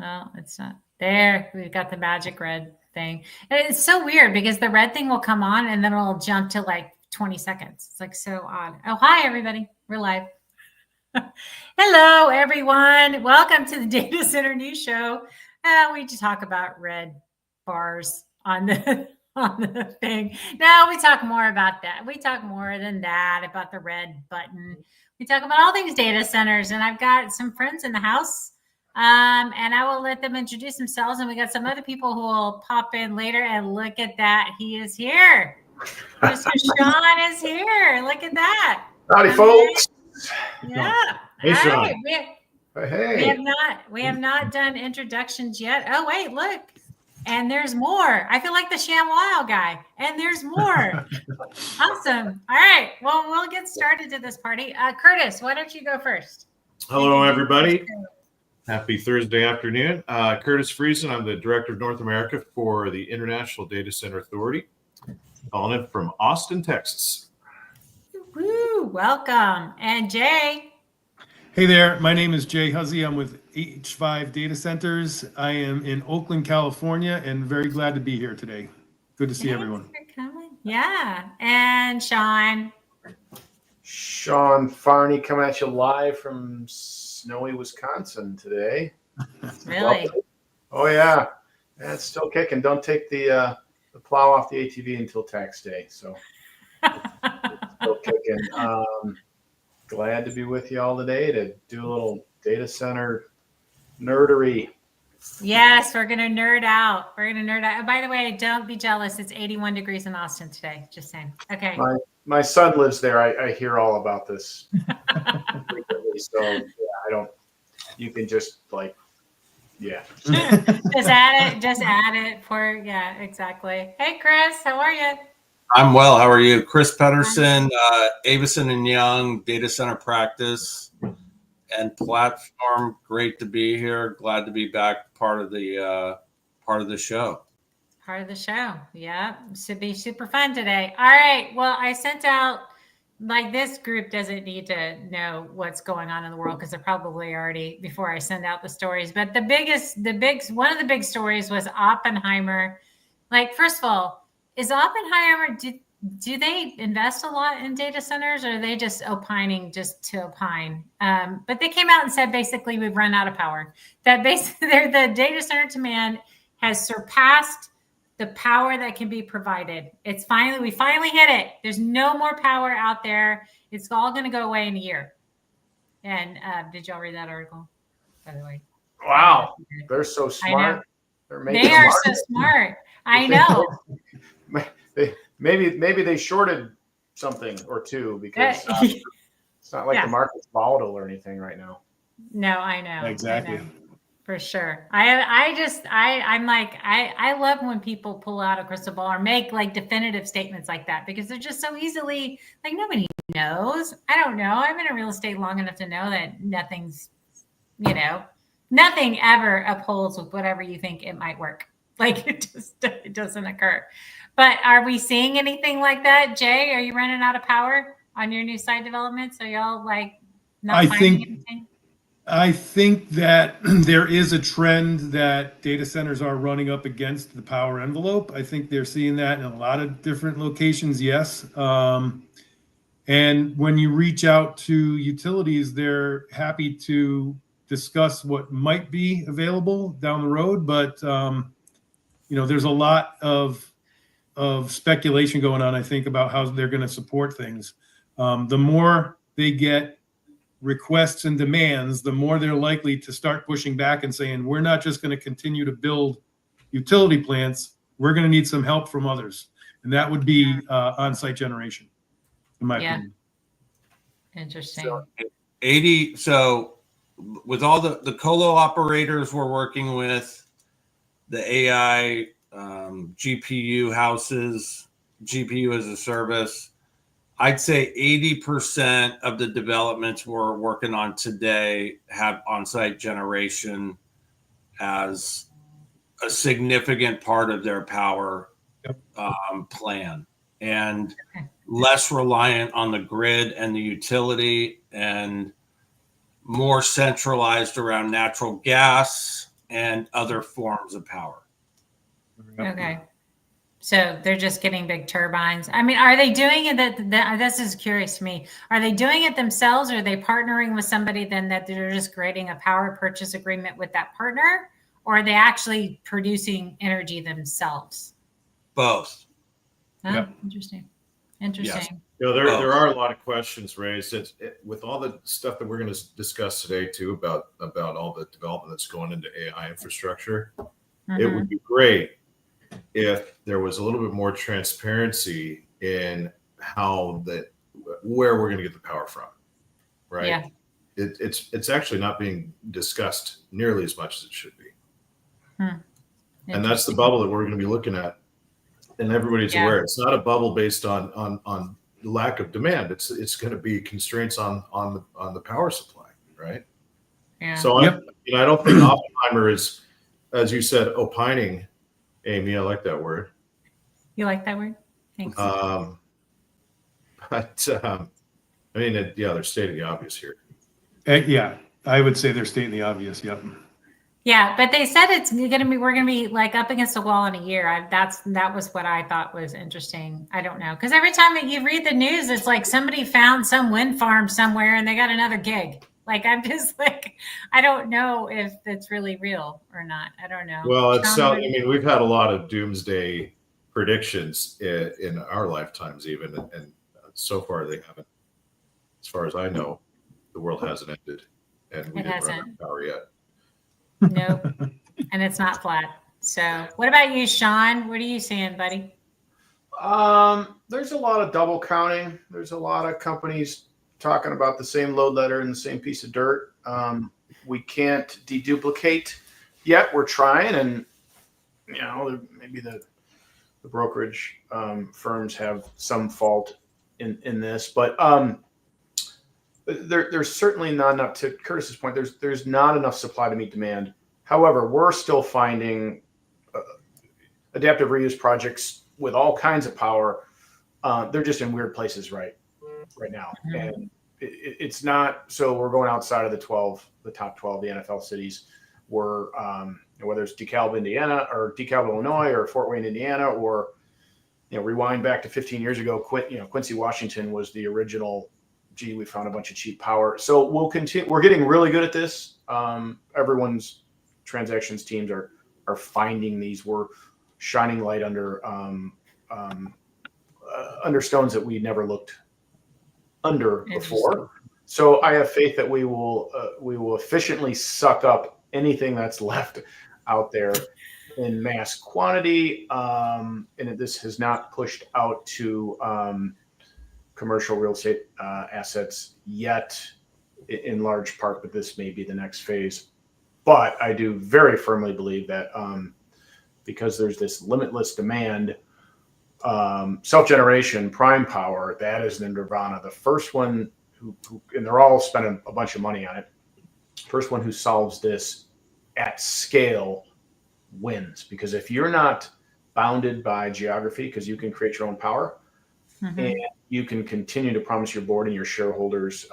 Well, it's not there. We've got the magic red thing. And it's so weird because the red thing will come on and then it'll jump to like 20 seconds. It's like so odd. Oh, hi, everybody. We're live. Hello, everyone. Welcome to the Data Center News Show. We just talk about red bars on the thing. No, we talk more about that. We talk more than that about the red button. We talk about all things data centers, and I've got some friends in the house. And I will let them introduce themselves. And we got some other people who will pop in later. And look at that. He is here. Mr. Sean is here. Look at that. Howdy, folks. Yeah. Hey, All Sean. right. Hey. We have not done introductions yet. Oh, wait, look. And there's more. I feel like the ShamWow guy. And there's more. Awesome. All right. Well, we'll get started to this party. Curtis, why don't you go first? Hello, everybody. Happy Thursday afternoon. Curtis Friesen. I'm the Director of North America for the International Data Center Authority. Calling in from Austin, Texas. Woo, welcome. And Jay. Hey there, my name is Jay Huzzy. I'm with H5 Data Centers. I am in Oakland, California, and very glad to be here today. Good to see everyone. Thanks for coming. Yeah. And Sean. Sean Farney coming at you live from snowy Wisconsin today. Really? Oh, yeah. It's still kicking. Don't take the plow off the ATV until tax day. So it's still kicking. Glad to be with you all today to do a little data center nerdery. Yes, we're going to nerd out. We're going to nerd out. Oh, by the way, don't be jealous. It's 81 degrees in Austin today. Just saying. Okay. My son lives there. I hear all about this frequently. So, yeah, you can just yeah. Just add it for, yeah, exactly. Hey, Chris, how are you? I'm well. How are you? Chris Pedersen, Avison and Young, Data Center Practice and Platform. Great to be here. Glad to be back. Part of the show. Part of the show. Yeah. Should be super fun today. All right. Well, I sent out, this group doesn't need to know what's going on in the world because they're probably already before I send out the stories. But one of the big stories was Oppenheimer. First of all, is Oppenheimer, do they invest a lot in data centers, or are they just opining just to opine? But they came out and said, basically, we've run out of power. That basically the data center demand has surpassed the power that can be provided. We finally hit it. There's no more power out there. It's all going to go away in a year. And did y'all read that article, by the way? Wow. They're so smart. They are so smart. I know. Maybe they shorted something or two because it's not like the market's volatile or anything right now. No, I know. Exactly. I know. For sure. I'm like, I love when people pull out a crystal ball or make definitive statements like that because they're just so easily nobody knows. I don't know. I've been in real estate long enough to know that nothing ever upholds with whatever you think it might work. It doesn't occur. But are we seeing anything like that? Jay, are you running out of power on your new site developments? Are y'all not finding anything? I think that there is a trend that data centers are running up against the power envelope. I think they're seeing that in a lot of different locations, yes. And when you reach out to utilities, they're happy to discuss what might be available down the road. But, there's a lot of speculation going on, I think, about how they're going to support things. The more they get requests and demands, the more they're likely to start pushing back and saying, we're not just going to continue to build utility plants. We're going to need some help from others. And that would be on-site generation, in my opinion. Interesting. So with all the colo operators we're working with, the AI GPU houses, GPU as a service, I'd say 80% of the developments we're working on today have on-site generation as a significant part of their power plan, and less reliant on the grid and the utility, and more centralized around natural gas and other forms of power. Okay. So they're just getting big turbines. I mean, are they doing it that this is curious to me. Are they doing it themselves, or are they partnering with somebody then that they're just creating a power purchase agreement with that partner, or are they actually producing energy themselves? Both. Oh, Yep. interesting. Interesting. There are a lot of questions raised. With all the stuff that we're going to discuss today too about all the development that's going into AI infrastructure. It would be great if there was a little bit more transparency in where we're going to get the power from, right? Yeah. It's actually not being discussed nearly as much as it should be. And that's the bubble that we're going to be looking at, and everybody's aware. It's not a bubble based on lack of demand. It's going to be constraints on the power supply, right? Yeah. So I don't think Oppenheimer is, as you said, opining. Amy, I like that word. You like that word? Thanks. I mean, they're stating the obvious here. Yeah, I would say they're stating the obvious. Yep. Yeah, but they said we're going to be like up against a wall in a year. That was what I thought was interesting. I don't know, because every time that you read the news, it's like somebody found some wind farm somewhere and they got another gig. Like, I'm just like, I don't know if it's really real or not. I don't know. Well, we've had a lot of doomsday predictions in our lifetimes, even, and so far they haven't. As far as I know, the world hasn't ended, and we didn't run out of power yet. Nope. And it's not flat. So what about you, Sean? What are you seeing, buddy? There's a lot of double counting. There's a lot of companies talking about the same load letter and the same piece of dirt. We can't deduplicate yet. We're trying, and maybe the brokerage firms have some fault in this, but there's certainly not enough. To Curtis's point, there's not enough supply to meet demand. However, we're still finding adaptive reuse projects with all kinds of power. They're just in weird places right now, and it's not. So we're going outside of the top 12, the NFL cities. We're whether it's DeKalb, Indiana, or DeKalb, Illinois, or Fort Wayne, Indiana, or rewind back to 15 years ago. Quincy, Washington was the original. We found a bunch of cheap power. So we'll continue. We're getting really good at this. Everyone's transactions teams are finding these. We're shining light under stones that we never looked under before. So I have faith that we will efficiently suck up anything that's left out there in mass quantity. And this has not pushed out to commercial real estate assets yet, in large part, but this may be the next phase. But I do very firmly believe that because there's this limitless demand, self-generation, prime power, that is the nirvana. The first one who and they're all spending a bunch of money on it. First one who solves this at scale wins, because if you're not bounded by geography, because you can create your own power, and you can continue to promise your board and your shareholders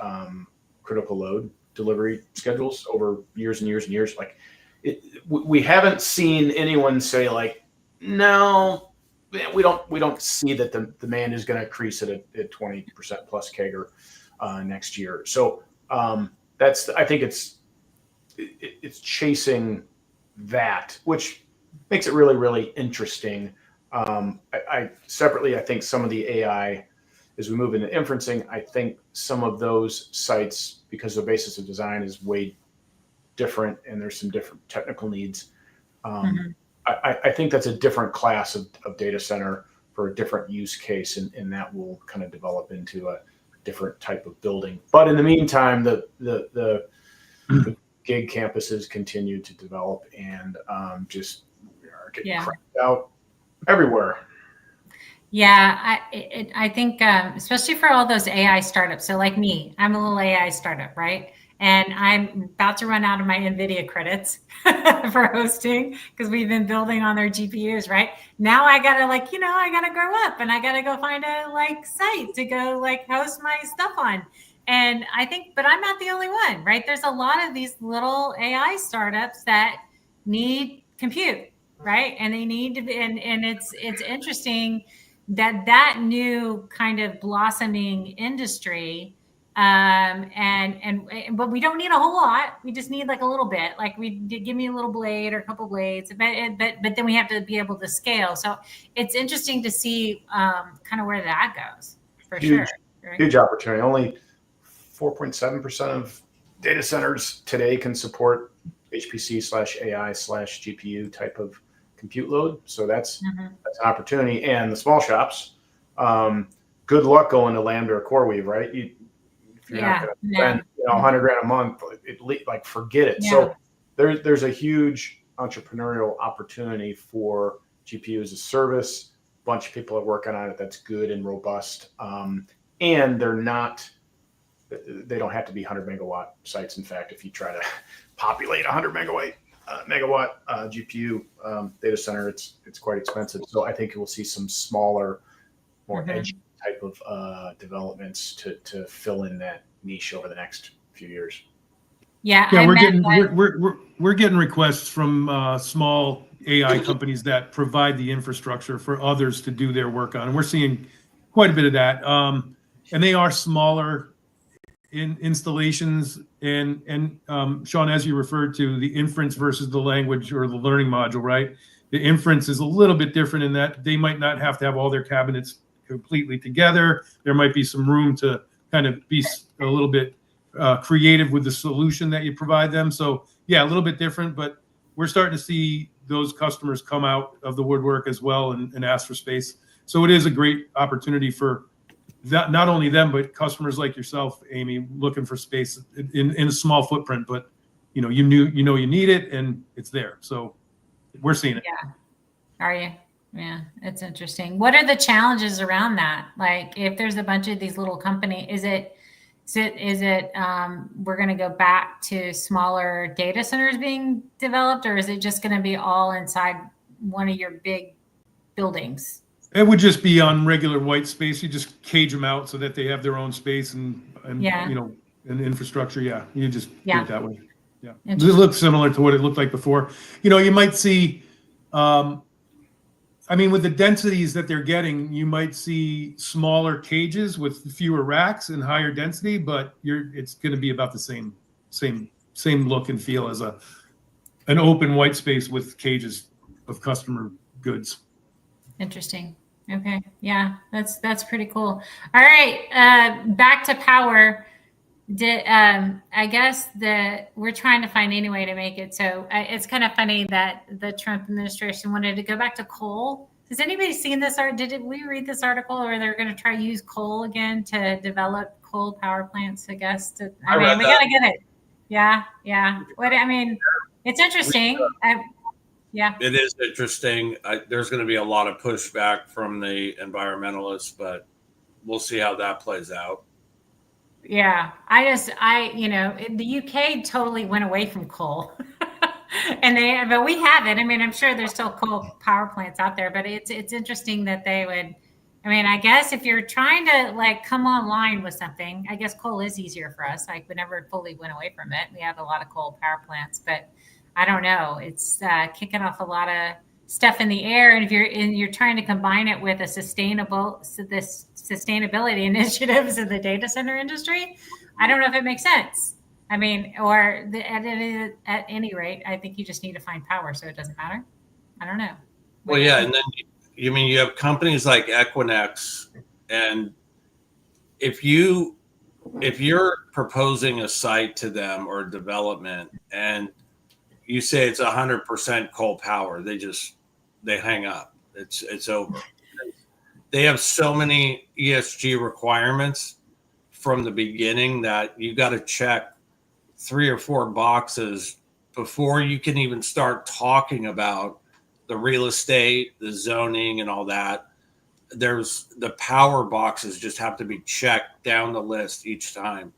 critical load delivery schedules over years and years and years. Like, we haven't seen anyone say like, no, we don't see that the demand is going to increase at 20% plus CAGR next year. So I think it's chasing that, which makes it really, really interesting. I think some of the AI, as we move into inferencing, I think some of those sites, because the basis of design is way different and there's some different technical needs. I think that's a different class of data center for a different use case, and that will kind of develop into a different type of building. But in the meantime, the gig campuses continue to develop and just are getting cranked out everywhere. Yeah, I think especially for all those AI startups. So like me, I'm a little AI startup, right? And I'm about to run out of my NVIDIA credits for hosting because we've been building on their GPUs, right? Now I gotta I gotta grow up and I gotta go find a site to go host my stuff on. And I think, but I'm not the only one, right? There's a lot of these little AI startups that need compute, right? And they need to be, and it's interesting that new kind of blossoming industry, but we don't need a whole lot. We just need like a little bit. Like give me a little blade or a couple blades, but then we have to be able to scale. So it's interesting to see kind of where that goes for sure. Right? Huge opportunity. Only 4.7% of data centers today can support HPC/AI/GPU type of compute load. So that's an opportunity. And the small shops, good luck going to Lambda or CoreWeave, right? If you're not going to spend $100,000 a month, like forget it. Yeah. So there's a huge entrepreneurial opportunity for GPU as a service. A bunch of people are working on it. That's good and robust. And they don't have to be 100 megawatt sites. In fact, if you try to populate 100 megawatt GPU data center, it's quite expensive. So I think we'll see some smaller, more edgy type of developments to fill in that niche over the next few years. Yeah, we're getting requests from small AI companies that provide the infrastructure for others to do their work on, and we're seeing quite a bit of that. And they are smaller in installations, and Sean, as you referred to, the inference versus the language or the learning module, right? The inference is a little bit different in that they might not have to have all their cabinets completely together. There might be some room to kind of be a little bit creative with the solution that you provide them. So yeah, a little bit different, but we're starting to see those customers come out of the woodwork as well and ask for space. So it is a great opportunity for that, not only them, but customers like yourself, Amy, looking for space in a small footprint, but you need it and it's there. So we're seeing it. Yeah. Are you? Yeah, it's interesting. What are the challenges around that? Like if there's a bunch of these little companies, is it we're going to go back to smaller data centers being developed, or is it just going to be all inside one of your big buildings? It would just be on regular white space. You just cage them out so that they have their own space and and infrastructure. Yeah, you just do it that way. Yeah, it looks similar to what it looked like before. You might see, with the densities that they're getting, you might see smaller cages with fewer racks and higher density, but it's going to be about the same look and feel as an open white space with cages of customer goods. Interesting. Okay. Yeah, that's pretty cool. All right. Back to power. I guess that we're trying to find any way to make it. So it's kind of funny that the Trump administration wanted to go back to coal. Has anybody seen this? Did we read this article, or they're going to try to use coal again to develop coal power plants? I guess. We got to get it. Yeah. Yeah. It's interesting. Yeah, it is interesting. There's going to be a lot of pushback from the environmentalists, but we'll see how that plays out. Yeah, the UK totally went away from coal, but we haven't. I'm sure there's still coal power plants out there, but it's interesting that they would. I guess if you're trying to come online with something, I guess coal is easier for us. We never fully went away from it. We have a lot of coal power plants, but I don't know. It's kicking off a lot of stuff in the air, and if you're trying to combine it with sustainability initiatives in the data center industry, I don't know if it makes sense. At any rate, I think you just need to find power, so it doesn't matter. I don't know. Well, yeah, and then you have companies like Equinix, and if you're proposing a site to them or development, and you say it's 100% coal power, they hang up. It's over. They have so many ESG requirements from the beginning that you got to check 3 or 4 boxes before you can even start talking about the real estate, the zoning, and all that. The power boxes just have to be checked down the list each time.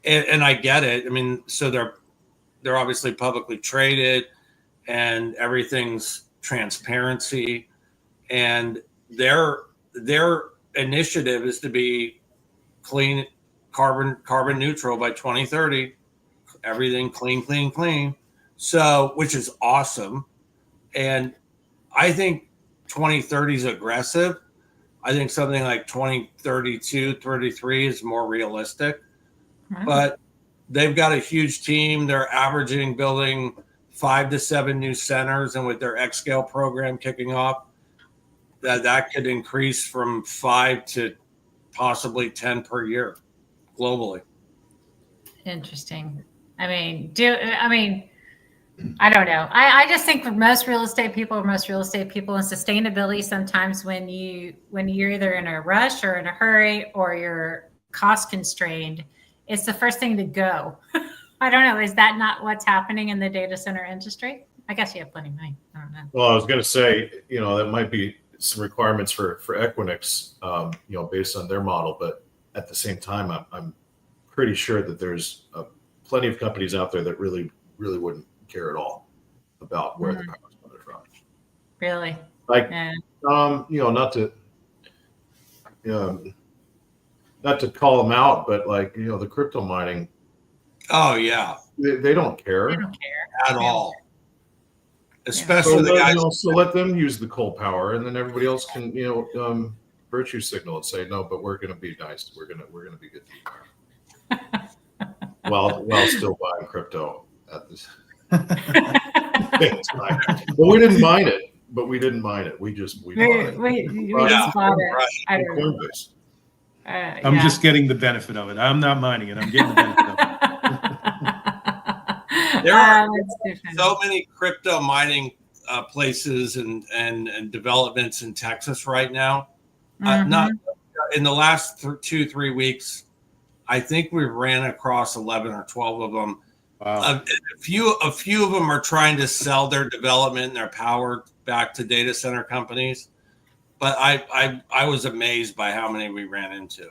And I get it. So they're obviously publicly traded and everything's transparency, and their initiative is to be clean, carbon neutral by 2030. Everything clean. So, which is awesome. And I think 2030 is aggressive. I think something like 2032, 33 is more realistic. Wow. But they've got a huge team. They're averaging building 5 to 7 new centers, and with their xScale program kicking off, that could increase from 5 to possibly 10 per year globally. Interesting. I mean, I don't know. I just think for most real estate people, and sustainability, sometimes when you're either in a rush or in a hurry or you're cost constrained, it's the first thing to go. I don't know. Is that not what's happening in the data center industry? I guess you have plenty of money. I don't know. Well, I was going to say, that might be some requirements for Equinix, based on their model. But at the same time, I'm pretty sure that there's plenty of companies out there that really, really wouldn't care at all about where the power's coming from. Really? Like, Yeah. not to call them out, but like, the crypto mining, Oh, yeah, they don't care. They don't care. at all. So Especially the guys. so let them use the coal power, and then everybody else can, virtue signal and say, no, but we're going to be nice. We're going to be good to you. while still buying crypto at this. Well, we didn't mine it, but we didn't mine it. We just bought it. We just bought it. Right. I don't know. Coinbase. I'm just getting the benefit of it. I'm not mining it. I'm getting the benefit of it. There are that's so many crypto mining places and developments in Texas right now. Not in the last 2-3 weeks, I think we ran across 11 or 12 of them. Wow. A few of them are trying to sell their development and their power back to data center companies. But I was amazed by how many we ran into.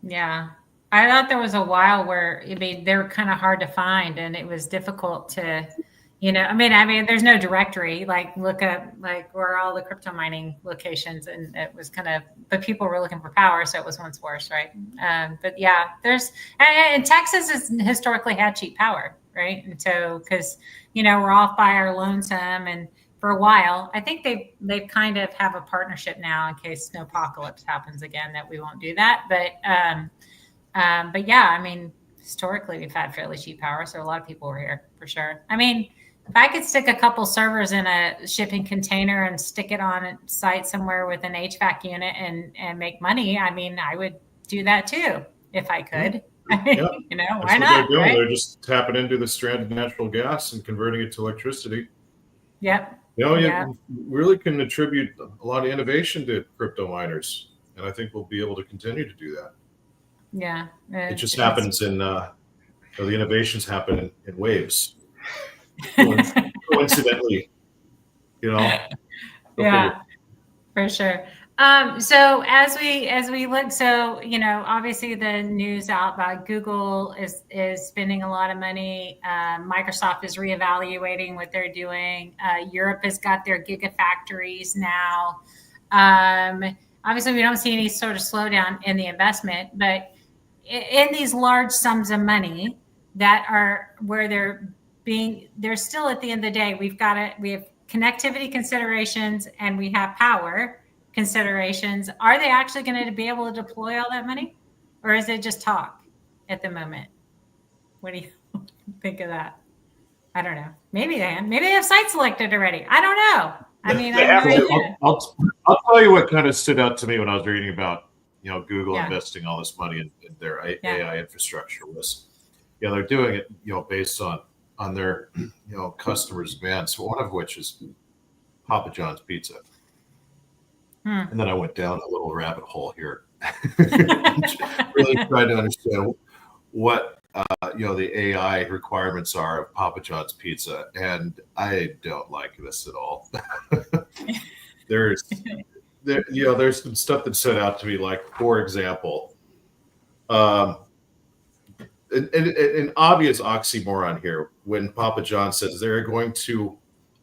Yeah. I thought there was a while where, they were kind of hard to find, and it was difficult to, there's no directory, like look up like where are all the crypto mining locations, and it was but people were looking for power. So it was once worse. Right. But yeah, and Texas has historically had cheap power. Right. And so, cause we're off by our lonesome, and for a while, I think they've kind of have a partnership now in case snowpocalypse happens again, that we won't do that. But yeah, historically we've had fairly cheap power, so a lot of people were here for sure. If I could stick a couple servers in a shipping container and stick it on a site somewhere with an HVAC unit and make money, I would do that too if I could. Yeah. Why not? They're doing. Right? They're just tapping into the stranded natural gas and converting it to electricity. Yep. You really can attribute a lot of innovation to crypto miners, and I think we'll be able to continue to do that. Yeah. It just happens the innovations happen in waves. Coincidentally, Yeah, for sure. So as we look, obviously the news out about Google is spending a lot of money. Microsoft is reevaluating what they're doing. Europe has got their gigafactories now. Obviously, we don't see any sort of slowdown in the investment, but in these large sums of money that are where they're still, at the end of the day, we have connectivity considerations and we have power considerations. Are they actually going to be able to deploy all that money, or is it just talk at the moment? What do you think of that? I don't know. Maybe they have sites selected already. I don't know. I'll tell you what kind of stood out to me when I was reading about Google Yeah. investing all this money in their Yeah. AI infrastructure was, they're doing it based on their customers' demands. One of which is Papa John's Pizza. And then I went down a little rabbit hole here, really trying to understand what the AI requirements are of Papa John's Pizza, and I don't like this at all. There's some stuff that stood out to me, like, for example, an obvious oxymoron here when Papa John says they're going to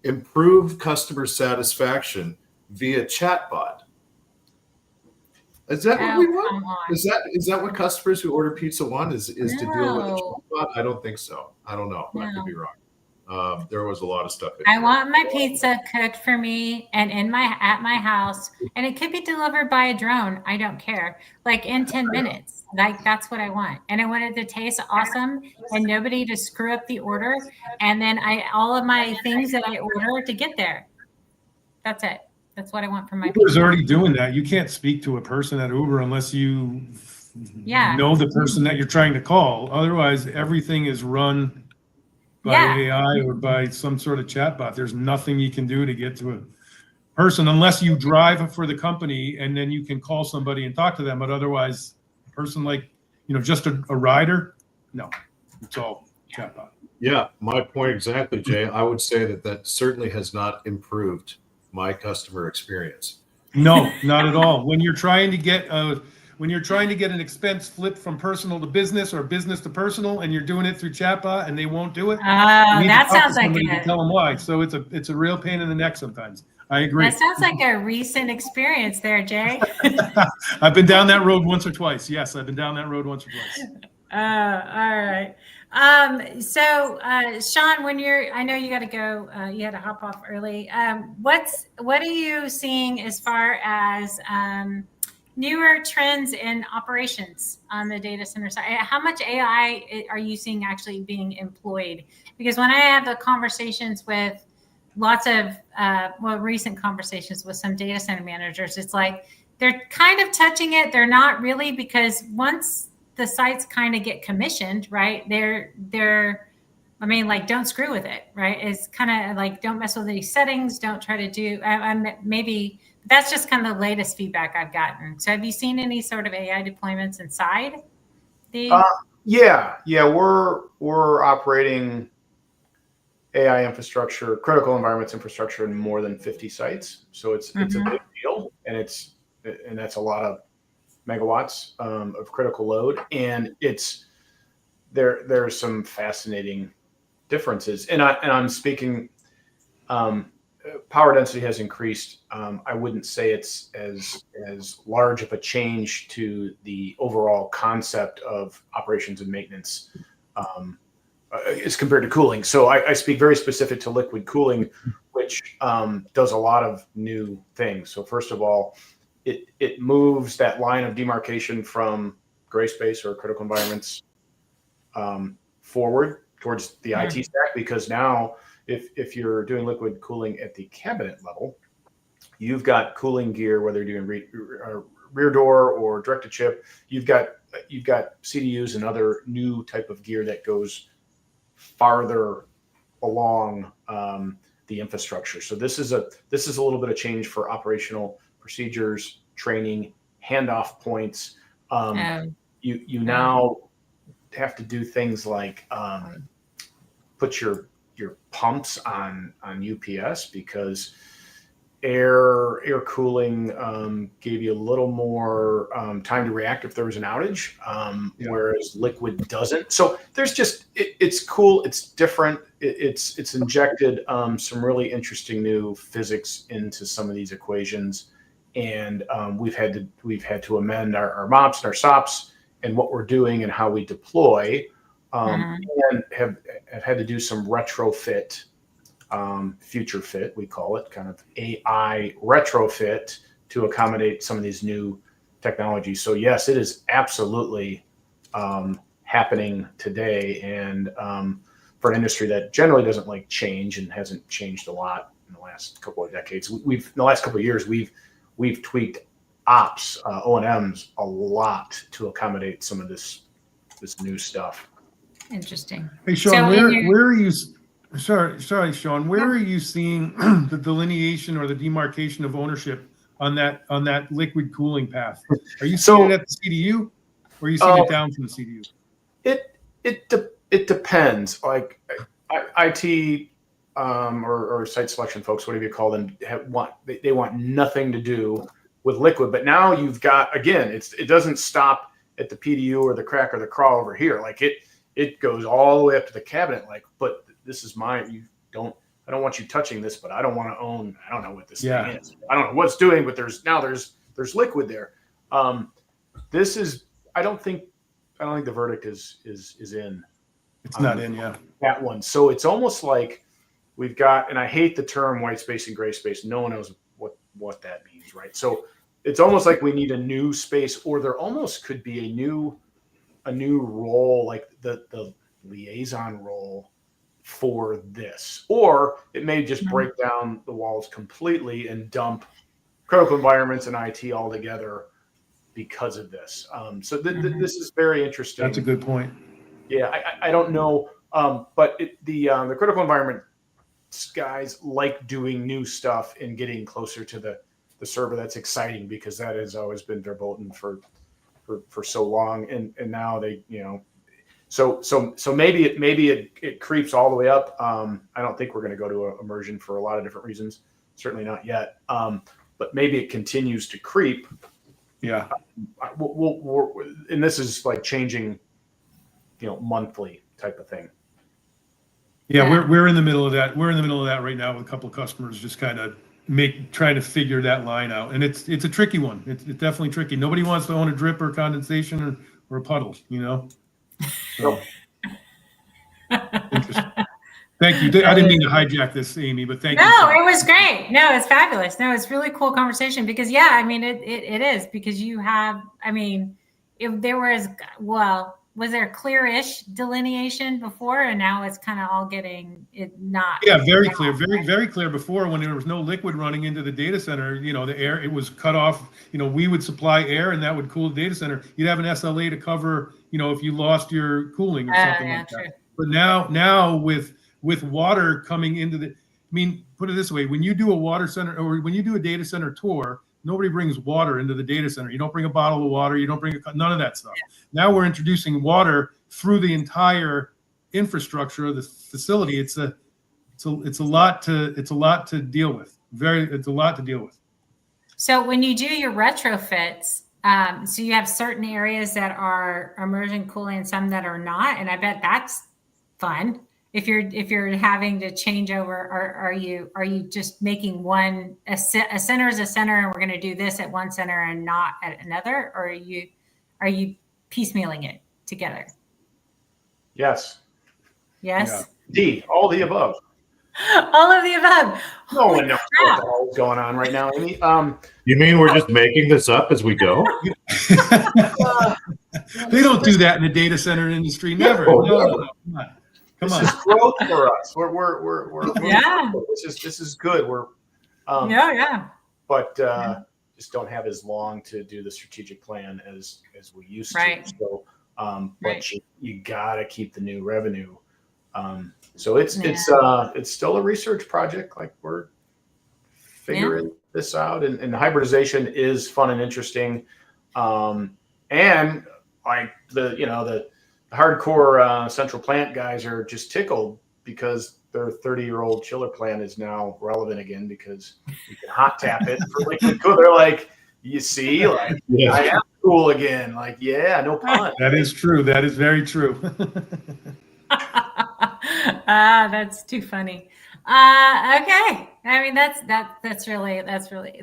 improve customer satisfaction via chatbot. Is that what we want? Is that what customers who order pizza want? Is to deal with a chatbot? I don't think so. I don't know. I could be wrong. There was a lot of stuff. I want my pizza cooked for me and at my house, and it could be delivered by a drone. I don't care. Like in 10 minutes. Like that's what I want. And I want it to taste awesome and nobody to screw up the order. And then all of my things that I order to get there. That's it. That's what I want from my Uber's pizza. already doing that. You can't speak to a person at Uber unless you Yeah. know the person that you're trying to call. Otherwise, everything is run by Yeah. AI or by some sort of chatbot. There's nothing you can do to get to a person unless you drive for the company and then you can call somebody and talk to them. But otherwise, a person like, just a rider, no, it's all chatbot. Yeah, my point exactly, Jay. I would say that certainly has not improved my customer experience. No, not at all. When you're trying to get an expense flipped from personal to business or business to personal, and you're doing it through chatbot and they won't do it, you need That to talk to sounds like somebody to tell them why. So it's a real pain in the neck sometimes. I agree. That sounds like a recent experience there, Jay. I've been down that road once or twice. Yes, I've been down that road once or twice. All right. So Sean, I know you got to go, you had to hop off early. What are you seeing as far as newer trends in operations on the data center side? How much AI are you seeing actually being employed? Because when I have the conversations with lots of, recent conversations with some data center managers, it's like they're kind of touching it. They're not really, because once the sites kind of get commissioned, right? Don't screw with it, right? It's kind of like, don't mess with these settings. Don't try to do, maybe that's just kind of the latest feedback I've gotten. So have you seen any sort of AI deployments inside the? Yeah. We're operating AI infrastructure, critical environments infrastructure in more than 50 sites. So it's a big deal, and that's a lot of megawatts of critical load, and there's some fascinating differences. And I'm speaking, power density has increased. I wouldn't say it's as large of a change to the overall concept of operations and maintenance as compared to cooling. So I speak very specific to liquid cooling, which does a lot of new things. So first of all, it moves that line of demarcation from gray space or critical environments forward towards the IT stack, because now if you're doing liquid cooling at the cabinet level, you've got cooling gear, whether you're doing rear door or direct to chip. You've got CDUs and other new type of gear that goes farther along the infrastructure. So this is a little bit of change for operational procedures, training, handoff points. You now have to do things like put your pumps on UPS, because air cooling gave you a little more time to react if there was an outage, whereas liquid doesn't. So there's just it's cool, it's different, it's injected some really interesting new physics into some of these equations, and we've had to amend our MOPS and our SOPs and what we're doing and how we deploy, and have had to do some retrofit. Future fit, we call it, kind of AI retrofit to accommodate some of these new technologies. So yes, it is absolutely happening today, and for an industry that generally doesn't like change and hasn't changed a lot in the last couple of decades. In the last couple of years, we've tweaked ops, O&Ms a lot to accommodate some of this new stuff. Interesting. Hey, Sean, where are you? Sorry, Sean. Where are you seeing the delineation or the demarcation of ownership on that liquid cooling path? Are you seeing it at the CDU, or are you seeing it down from the CDU? It depends. Like IT or site selection folks, whatever you call them, they want nothing to do with liquid. But now you've got, again, it doesn't stop at the PDU or the crack or the crawl over here. Like it goes all the way up to the cabinet. Like, but this is mine. I don't want you touching this, but I don't want to own. I don't know what this thing is. I don't know what it's doing, but there's liquid there. This is. I don't think the verdict is in It's not in, yeah. That one. So it's almost like we've got, and I hate the term white space and gray space. No one knows what that means, right? So it's almost like we need a new space, or there almost could be a new role, like the liaison role for this, or it may just break down the walls completely and dump critical environments and IT altogether because of this. So this is very interesting. That's a good point. Yeah, I don't know, but the critical environment guys like doing new stuff and getting closer to the server. That's exciting because that has always been verboten for so long, and now they, so maybe it creeps all the way up. I don't think we're going to go to immersion for a lot of different reasons. Certainly not yet. But maybe it continues to creep. Yeah. And this is like changing, monthly type of thing. Yeah, we're in the middle of that. We're in the middle of that right now with a couple of customers, just kind of trying to figure that line out. And it's a tricky one. It's definitely tricky. Nobody wants to own a drip or condensation or a puddle, So, interesting. Thank you. I didn't mean to hijack this, Amy, but thank you. No, it was great. No, it's fabulous. No, it's really cool conversation because, yeah, I mean, it is because you have, I mean, if there was there clear-ish delineation before, and now it's kind of all getting it not. Yeah, very clear, very clear before when there was no liquid running into the data center, the air, it was cut off, we would supply air and that would cool the data center. You'd have an SLA to cover, if you lost your cooling or something like that. True. But now with water coming into put it this way, when you do a water center or when you do a data center tour, nobody brings water into the data center. You don't bring a bottle of water. You don't bring none of that stuff. Yeah. Now we're introducing water through the entire infrastructure of the facility. It's a lot to deal with. It's a lot to deal with. So when you do your retrofits, so you have certain areas that are immersion cooling and some that are not, and I bet that's fun. If you're having to change over, are you just making a center is a center and we're going to do this at one center and not at another, or are you piecemealing it together? Yes. Yes. Yeah. D, all the above. All of the above. No one knows what the hell is going on right now, Amy. You mean we're just making this up as we go? They don't do that in the data center industry. Never. No. Come on. This is growth for us. We're yeah. This is good. We're But just don't have as long to do the strategic plan as we used to. So, but you gotta keep the new revenue. So it's still a research project. Like we're figuring this out, and hybridization is fun and interesting. And like the hardcore central plant guys are just tickled because their 30-year-old chiller plant is now relevant again because you can hot tap it for liquid cool. They're like, you see, like I am cool again. Like, yeah, no pun. That is true. That is very true. That's too funny. Okay. I mean, that's really,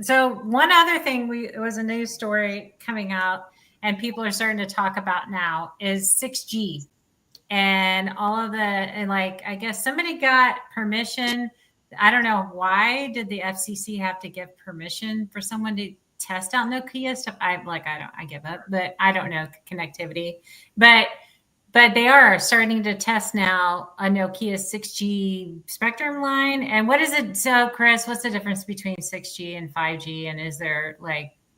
so one other thing it was a news story coming out and people are starting to talk about now is 6G and all of I guess somebody got permission. I don't know. Why did the FCC have to give permission for someone to test out Nokia stuff? I give up, but I don't know connectivity, but they are starting to test now a Nokia 6G spectrum line. And what is it? So Chris, what's the difference between 6G and 5G? And is there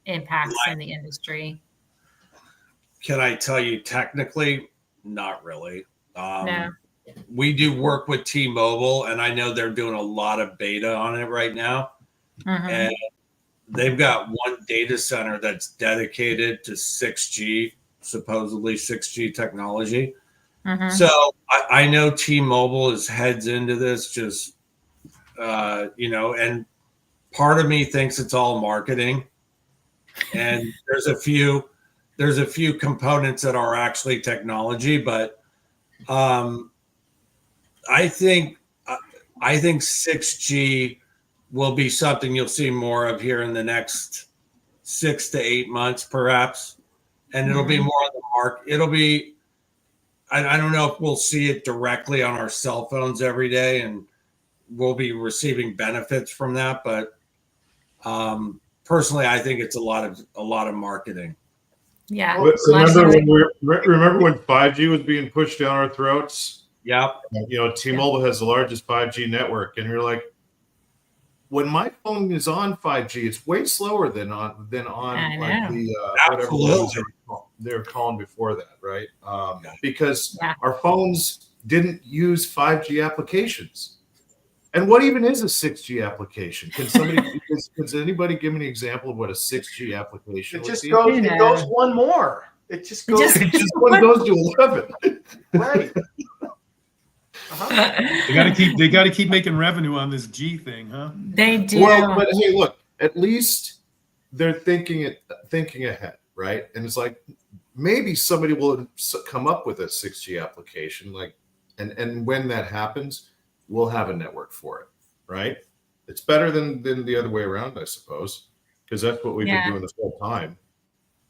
impacts in the industry? Can I tell you technically? Not really. No. We do work with T-Mobile, and I know they're doing a lot of beta on it right now. Mm-hmm. And they've got one data center that's dedicated to 6G, supposedly 6G technology. Mm-hmm. So I know T-Mobile is heads into this, just, and part of me thinks it's all marketing. And there's a few components that are actually technology, but I think 6G will be something you'll see more of here in the next 6 to 8 months, perhaps. And it'll be more on the market. It'll be, I don't know if we'll see it directly on our cell phones every day, and we'll be receiving benefits from that. But personally, I think it's a lot of marketing. Yeah. Well, Remember when 5G was being pushed down our throats? Yep. T-Mobile has the largest 5G network, and you're like, when my phone is on 5G, it's way slower than on I like know. the whatever Absolutely. ones they were calling before that, right? Because Yeah. our phones didn't use 5G applications. And what even is a 6G application? Can anybody give me an example of what a 6G application It would just be? goes. Who It goes knows? one more. It just goes. just- Just one goes to 11. Right. Uh-huh. They got to keep making revenue on this G thing, huh? They do. Well, but hey, look, at least they're thinking ahead, right? And it's like maybe somebody will come up with a 6G application, and when that happens, we'll have a network for it, right? It's better than the other way around, I suppose, because that's what we've been doing this whole time,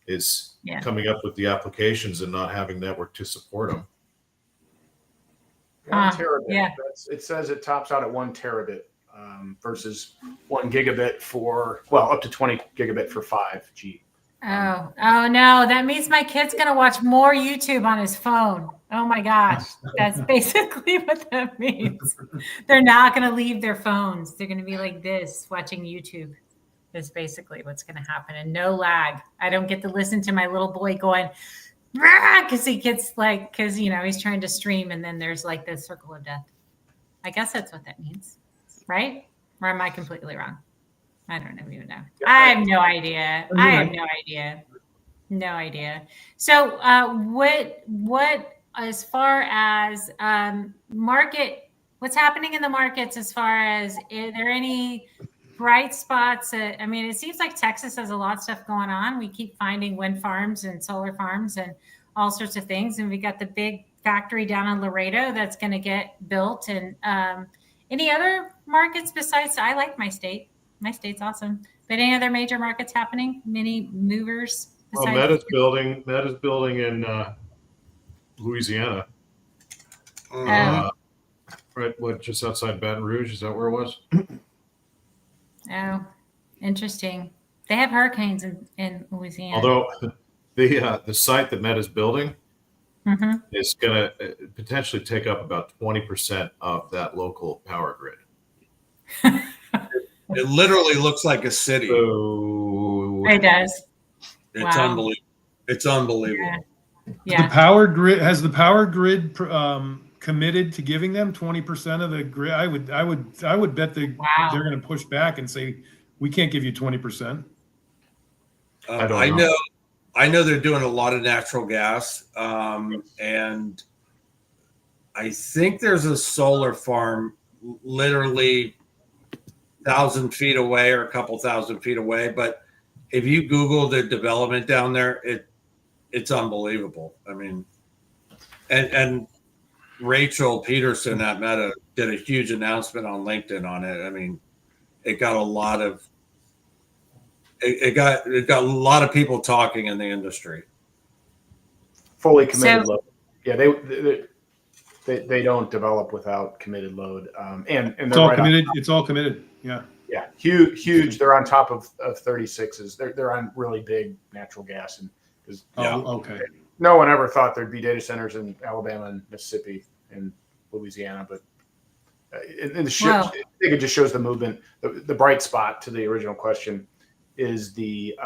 is coming up with the applications and not having network to support them. 1 terabit. Yeah. It says it tops out at 1 terabit versus 1 gigabit up to 20 gigabit for 5G. Oh no, that means my kid's gonna watch more YouTube on his phone. Oh my gosh, that's basically what that means. They're not gonna leave their phones. They're gonna be like this, watching YouTube. Is basically what's gonna happen, and no lag. I don't get to listen to my little boy going because he's trying to stream, and then there's like this circle of death. I guess that's what that means, right? Or am I completely wrong? I don't even know. I have no idea. No idea. So, what as far as market, what's happening in the markets as far as, are there any bright spots? I mean, it seems like Texas has a lot of stuff going on. We keep finding wind farms and solar farms and all sorts of things. And we got the big factory down in Laredo that's going to get built. And any other markets besides, I like my state. My state's awesome. But any other major markets happening? Many movers? Well, Meta's building in Louisiana. Right, just outside Baton Rouge? Is that where it was? Oh, interesting. They have hurricanes in Louisiana. Although the site that Meta's building is going to potentially take up about 20% of that local power grid. It literally looks like a city. So, It does. It's unbelievable. It's unbelievable. Yeah. The power grid has the power grid committed to giving them 20% of the grid. I would bet they're going to push back and say we can't give you 20%. I know they're doing a lot of natural gas, and I think there's a solar farm literally 1,000 feet away or a couple thousand feet away. But if you Google the development down there, it's unbelievable. I mean, and Rachel Peterson at Meta did a huge announcement on LinkedIn on it. I mean, it got a lot of a lot of people talking in the industry. Fully committed load. Yeah, they don't develop without committed load. And it's all committed. It's all committed. Yeah. Yeah, huge. They're on top of 36s. They're on really big natural gas, and okay. No one ever thought there'd be data centers in Alabama and Mississippi and Louisiana, but I think it just shows the movement. The bright spot to the original question is the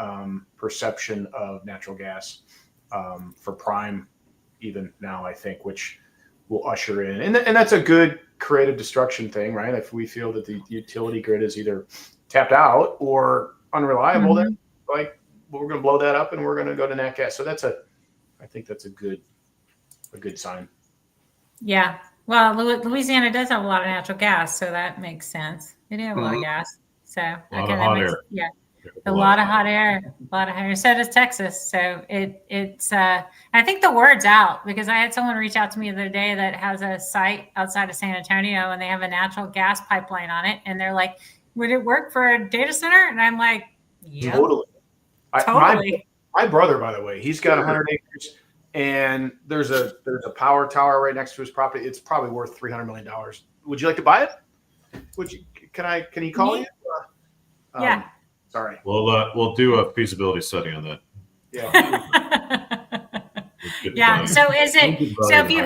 perception of natural gas for prime, even now, I think, which will usher in, and that's a good creative destruction thing, right? If we feel that the utility grid is either tapped out or unreliable, then we're going to blow that up and we're going to go to nat gas. So I think that's a good sign. Yeah. Well, Louisiana does have a lot of natural gas, so that makes sense. They do have a lot of gas. So a lot of hot air. Yeah. A lot of hot air. So does Texas. So it's I think the word's out, because I had someone reach out to me the other day that has a site outside of San Antonio, and they have a natural gas pipeline on it, and they're like, would it work for a data center? And I'm like, yeah, totally. My brother, by the way, he's got 100 acres and there's a power tower right next to his property. It's probably worth $300 million. Would you like to buy it? Can he call you? Yeah. Sorry. We'll do a feasibility study on that. Yeah. Yeah. So is it? Good So value.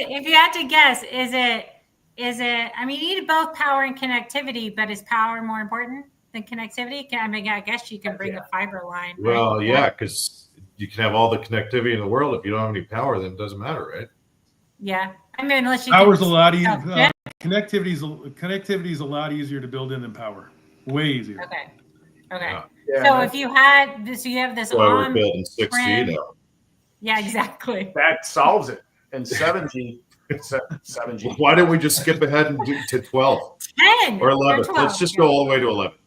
if you had to guess, is it? I mean, you need both power and connectivity, but is power more important than connectivity? I mean, I guess you can bring a fiber line. Right? Well, yeah, because you can have all the connectivity in the world. If you don't have any power, then it doesn't matter, right? Yeah. I mean, unless you Power's can, a lot easier. Connectivity is a lot easier to build in than power. Way easier. Okay. Yeah. So if you had this, you have this That's why we're on. building 6G prem. now. Yeah, exactly. That solves it. And 7G. 7G. Why don't we just skip ahead and do to 12 10 or 11? 12. Let's just go all the way to 11.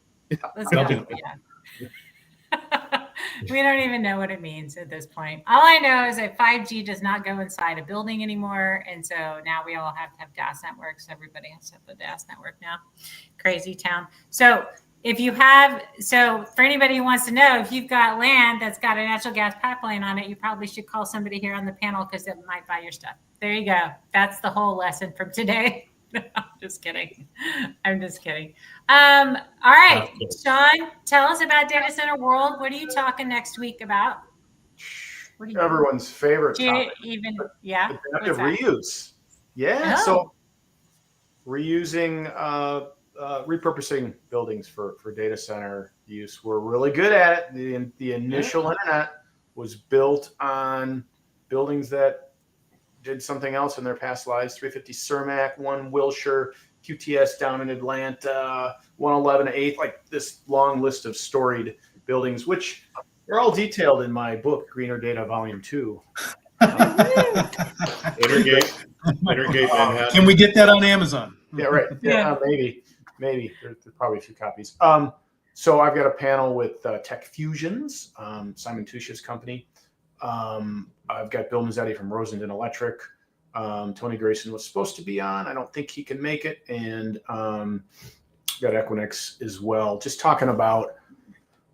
Let's go. Yeah. We don't even know what it means at this point. All I know is that 5G does not go inside a building anymore. And so now we all have to have DAS networks. Everybody has to have a DAS network now. Crazy town. So for anybody who wants to know, if you've got land that's got a natural gas pipeline on it, you probably should call somebody here on the panel because it might buy your stuff. There you go. That's the whole lesson from today. I'm just kidding. All right, Sean, tell us about Data Center World. What are you talking next week about? Everyone's favorite topic. Adaptive reuse. Yeah. Oh. So reusing, repurposing buildings for data center use. We're really good at it. The initial internet was built on buildings that did something else in their past lives. 350 Cermak, 1 Wilshire, QTS down in Atlanta, 111 8th, like this long list of storied buildings, which are all detailed in my book, Greener Data Volume 2. Intergate Manhattan. Can we get that on Amazon? Yeah, right. Yeah, maybe. There's probably a few copies. So I've got a panel with Tech Fusions, Simon Tush's company. I've got Bill Mazzetti from Rosendin Electric. Tony Grayson was supposed to be on. I don't think he can make it. And got Equinix as well. Just talking about,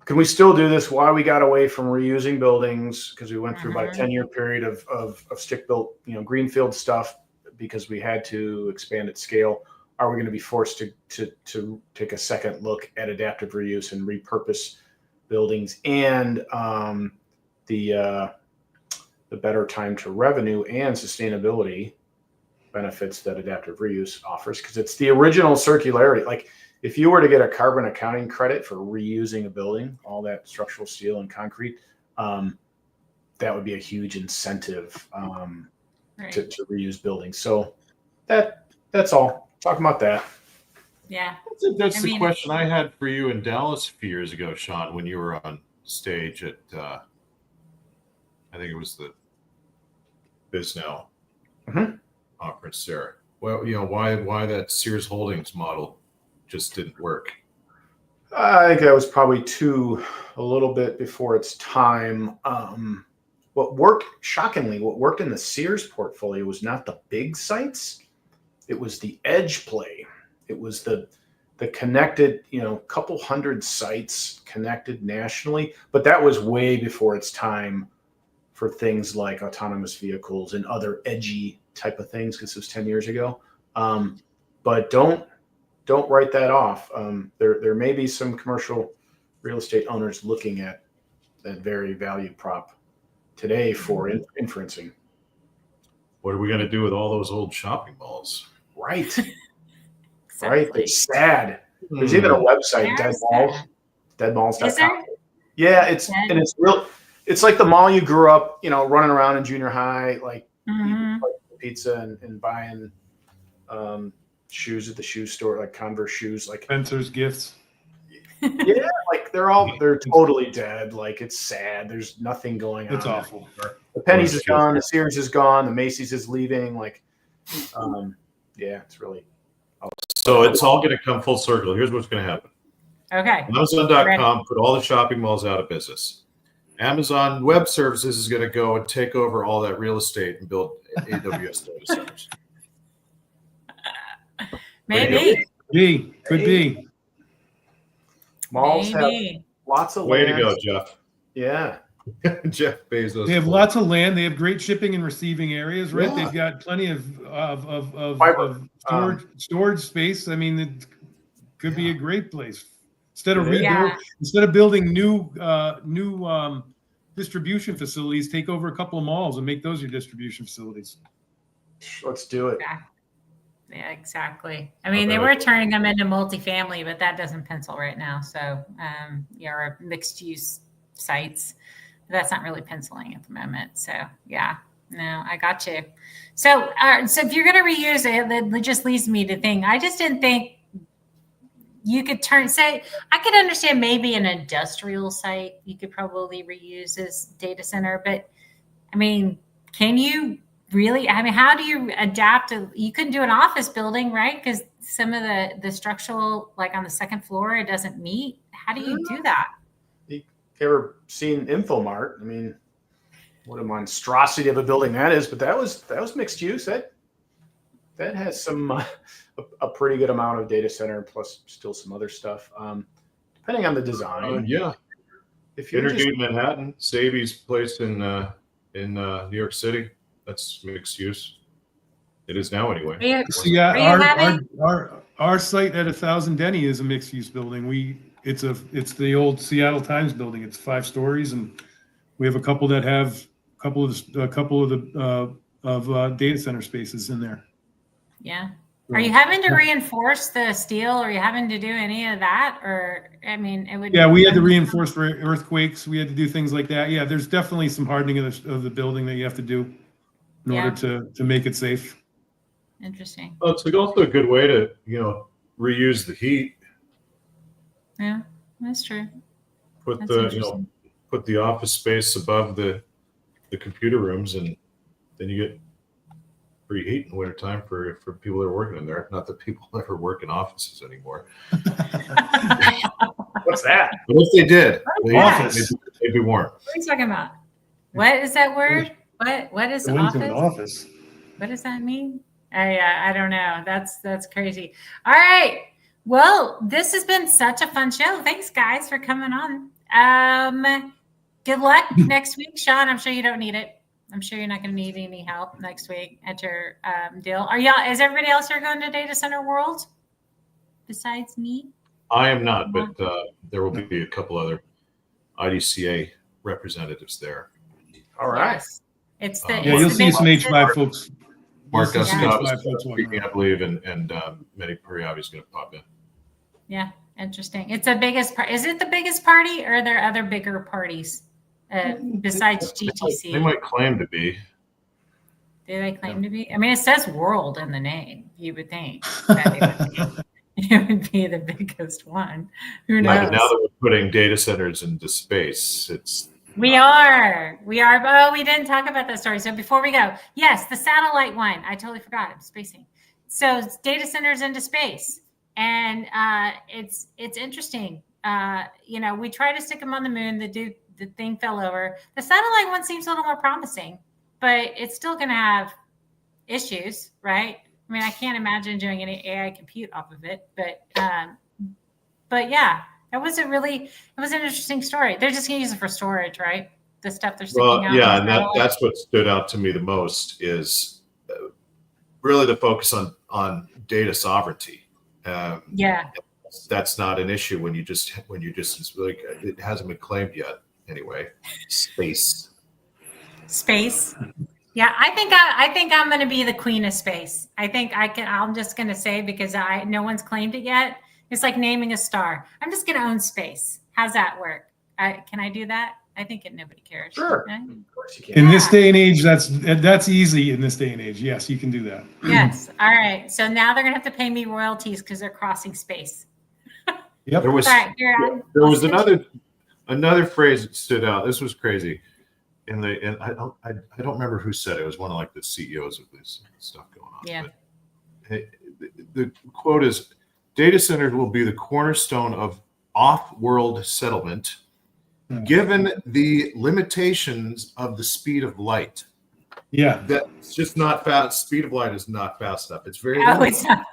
can we still do this? Why we got away from reusing buildings? Because we went through about a 10-year period of stick-built, greenfield stuff because we had to expand at scale. Are we going to be forced to take a second look at adaptive reuse and repurpose buildings and the better time to revenue and sustainability benefits that adaptive reuse offers? Because it's the original circularity. Like if you were to get a carbon accounting credit for reusing a building, all that structural steel and concrete, that would be a huge incentive to reuse buildings. So that's all. Talking about that. Yeah. That's the question I had for you in Dallas a few years ago, Sean, when you were on stage at, I think it was the BizNow conference there. Well, why that Sears Holdings model just didn't work? I think that was probably a little bit before its time. What worked in the Sears portfolio was not the big sites. It was the edge play. It was the connected, couple hundred sites connected nationally, but that was way before its time for things like autonomous vehicles and other edgy type of things, because it was 10 years ago. But don't write that off. There may be some commercial real estate owners looking at that very value prop today for inferencing. What are we going to do with all those old shopping malls? Right. Exactly. Right. It's sad. There's even a website, Dead Malls. Deadmalls.com. Is there? Yeah, it's real. It's like the mall you grew up, running around in junior high, like eating pizza and buying shoes at the shoe store, like Converse shoes, like Spencer's Gifts. Yeah, like they're totally dead. Like it's sad. There's nothing going on. It's awful. The Penny's is gone. The Sears is gone. The Macy's is leaving. Like, yeah, it's really. So it's all going to come full circle. Here's what's going to happen. Okay. Amazon.com put all the shopping malls out of business. Amazon Web Services is going to go and take over all that real estate and build AWS data centers. Maybe. Could be. Malls have lots of Way to land. go, Jeff. Yeah. Jeff Bezos. They have lots of land. They have great shipping and receiving areas, right? Yeah. They've got plenty of Fiber. storage space. I mean, it could be a great place. Instead of It is. instead of building new distribution facilities, take over a couple of malls and make those your distribution facilities. Let's do it. Yeah, exactly. I mean, they were turning them into multifamily, but that doesn't pencil right now. So, or mixed use sites. That's not really penciling at the moment. So, yeah, no, I got you. So, so if you're going to reuse it, that just leads me to think. I just didn't think you could I could understand maybe an industrial site you could probably reuse as data center, but I mean, can you really? I mean, how do you adapt you couldn't do an office building, right? Because some of the structural, like on the second floor, it doesn't meet. How do you do that? You ever seen Infomart? I mean, what a monstrosity of a building that is, but that was mixed use. That has some a pretty good amount of data center plus still some other stuff, depending on the design. Yeah. If you Intergate Manhattan, Savvy's place in New York City, that's mixed use. It is now anyway. So yeah, our site at 1000 Denny is a mixed use building. It's the old Seattle Times building. It's 5 stories, and we have a couple that have a couple of the data center spaces in there. Yeah. Are you having to reinforce the steel? Are you having to do any of that? Or, I mean, it would. Yeah, we had to reinforce for earthquakes. We had to do things like that. Yeah, there's definitely some hardening of the building that you have to do in order to make it safe. Interesting. Well, it's also a good way to, reuse the heat. Yeah, that's true. Put That's the, interesting. put the office space above the computer rooms, and then you get free heat in the wintertime for people that are working in there. Not that people ever work in offices anymore. What's that? But if they did, they'd be warm. What are you talking about? What is that word? What is Go into an office? office. What does that mean? I don't know. That's crazy. All right. Well, this has been such a fun show. Thanks, guys, for coming on. Good luck next week, Sean. I'm sure you don't need it. I'm sure you're not going to need any help next week at your deal. Is everybody else here going to Data Center World besides me? I am not, but there will be a couple other IDCA representatives there. All right. Yes. It's the Yeah, you'll see some H5 folks. Mark You'll see some Gustavus H5 folks walking speaking, around. I believe, and Mehdi Pariavi is going to pop in. Yeah, interesting. It's the biggest part. Is it the biggest party, or are there other bigger parties besides GTC? They might claim to be. Do they claim to be? I mean, it says world in the name. You would think that it would be the biggest one. Who knows? Now that we're putting data centers into space, We are. Oh, we didn't talk about that story. So before we go, yes, the satellite one. I totally forgot. I'm spacing. So it's data centers into space, and it's interesting. We tried to stick them on the moon. The thing fell over. The satellite one seems a little more promising, but it's still going to have issues, right? I mean, I can't imagine doing any AI compute off of it, but yeah. It was an interesting story. They're just going to use it for storage, right? The stuff they're sticking out. Yeah, and that's what stood out to me the most is really the focus on data sovereignty. Yeah, that's not an issue when you just it's like it hasn't been claimed yet. Anyway, space. Yeah, I think I'm going to be the queen of space. I think I'm just going to say, because no one's claimed it yet. It's like naming a star. I'm just going to own space. How's that work? Can I do that? I think nobody cares. Sure. Right? Of course you can. In this day and age, that's easy. In this day and age, yes, you can do that. Yes. All right. So now they're going to have to pay me royalties because they're crossing space. Yep. There was another phrase that stood out. This was crazy. And I don't remember who said it. It was one of like the CEOs of this stuff going on. Yeah. But the quote is, "Data centers will be the cornerstone of off-world settlement, given the limitations of the speed of light." Yeah. That's just not fast. Speed of light is not fast enough. It's very Oh, it's not.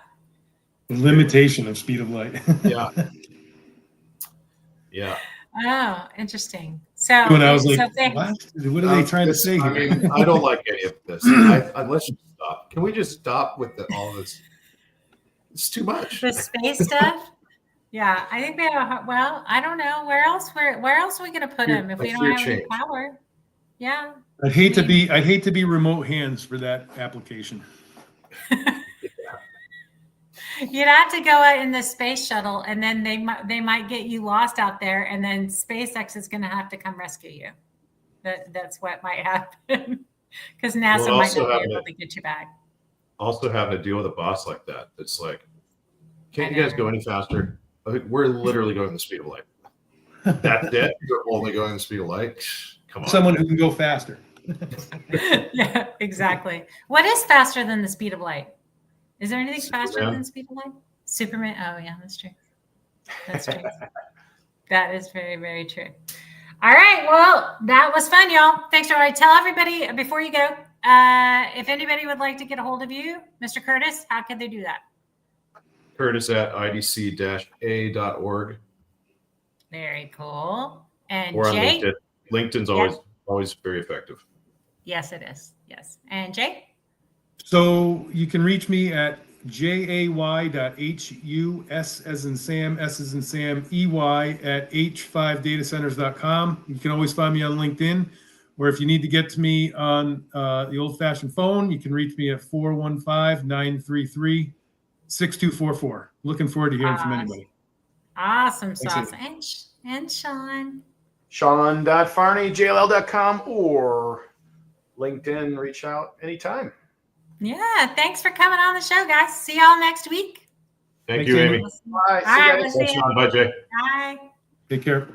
The limitation of speed of light. yeah. Yeah. Oh, interesting. So When I was so like, if they- what are they trying to say I here? mean, I don't like any of this. Let's just stop. Can we just stop with all this? It's too much. the space stuff. Yeah, I think they have. Well, I don't know where else. Where else are we going to put them if we I don't fear have any change. power? Yeah. I'd hate to be remote hands for that application. You'd have to go out in the space shuttle, and then they might get you lost out there, and then SpaceX is going to have to come rescue you. That's what might happen because NASA Well, might also not be having able it- to get you back. Also having to deal with a boss like that. It's like, can't I you guys know. go any faster? I mean, we're literally going the speed of light. That's it. You're only going the speed of light. Come on. Someone who can go faster. Yeah, exactly. What is faster than the speed of light? Is there anything faster Superman. than the speed of light? Superman. Oh yeah, that's true. That's true. That is very, very true. All right. Well, that was fun, y'all. Thanks, everybody. Tell everybody before you go, if anybody would like to get a hold of you, Mr. Curtis, how can they do that? Curtis at idc-a.org Very cool. And or on Jay? LinkedIn. LinkedIn's always very effective. Yes, it is. Yes. And Jay? So you can reach me at jay.hus as in Sam, S as in Sam, EY at h5datacenters.com. You can always find me on LinkedIn, or if you need to get to me on the old-fashioned phone, you can reach me at 415-933-6244. Looking forward to hearing from anybody. Awesome Thanks, sauce. And Sean. Sean.Farney, JLL.com, or LinkedIn. Reach out anytime. Yeah. Thanks for coming on the show, guys. See y'all next week. Thank Thanks, you, Amy. Amy. Bye. See All you right. guys. We'll see Thanks, you. Sean. Bye, Jay. Bye. Take care.